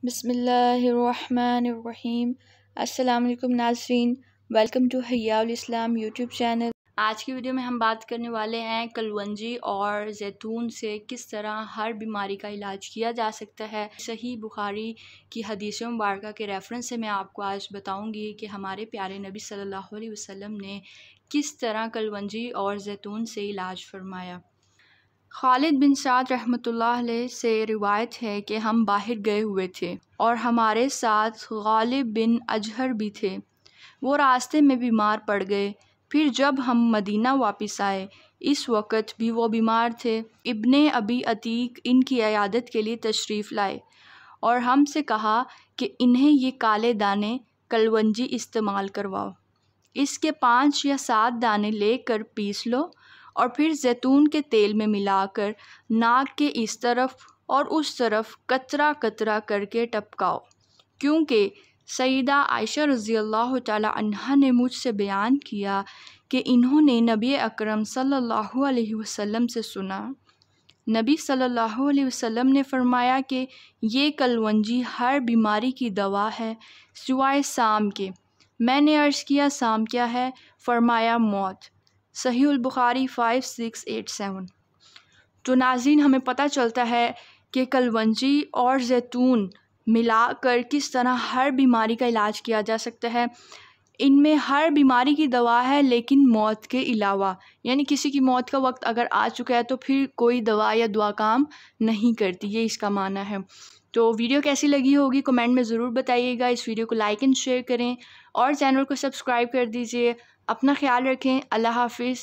بسم اللہ الرحمن الرحیم۔ السلام علیکم ناظرین، ویلکم ٹو حیا الاسلام یوٹیوب چینل۔ آج کی ویڈیو میں ہم بات کرنے والے ہیں کلونجی اور زیتون سے کس طرح ہر بیماری کا علاج کیا جا سکتا ہے۔ صحیح بخاری کی حدیث مبارکہ کے ریفرنس سے میں آپ کو آج بتاؤں گی کہ ہمارے پیارے نبی صلی اللہ علیہ وسلم نے کس طرح کلونجی اور زیتون سے علاج فرمایا۔ خالد بن سعد رحمۃ اللہ علیہ سے روایت ہے کہ ہم باہر گئے ہوئے تھے اور ہمارے ساتھ غالب بن اجہر بھی تھے۔ وہ راستے میں بیمار پڑ گئے۔ پھر جب ہم مدینہ واپس آئے اس وقت بھی وہ بیمار تھے۔ ابن ابی عتیق ان کی عیادت کے لیے تشریف لائے اور ہم سے کہا کہ انہیں یہ کالے دانے کلونجی استعمال کرواؤ۔ اس کے 5 یا 7 دانے لے کر پیس لو اور پھر زیتون کے تیل میں ملا کر ناک کے اس طرف اور اس طرف قطرہ قطرہ کر کے ٹپکاؤ، کیونکہ سیدہ عائشہ رضی اللہ تعالی عنہا نے مجھ سے بیان کیا کہ انہوں نے نبی اکرم صلی اللہ علیہ وسلم سے سنا۔ نبی صلی اللہ علیہ وسلم نے فرمایا کہ یہ کلونجی ہر بیماری کی دوا ہے سوائے سام کے۔ میں نے عرض کیا سام کیا ہے؟ فرمایا موت۔ صحیح البخاری 5687۔ تو ناظرین، ہمیں پتہ چلتا ہے کہ کلونجی اور زیتون ملا کر کس طرح ہر بیماری کا علاج کیا جا سکتا ہے۔ ان میں ہر بیماری کی دوا ہے لیکن موت کے علاوہ، یعنی کسی کی موت کا وقت اگر آ چکا ہے تو پھر کوئی دوا یا دعا کام نہیں کرتی، یہ اس کا معنی ہے۔ تو ویڈیو کیسی لگی ہوگی کمنٹ میں ضرور بتائیے گا۔ اس ویڈیو کو لائک اینڈ شیئر کریں اور چینل کو سبسکرائب کر دیجیے۔ اپنا خیال رکھیں۔ اللہ حافظ۔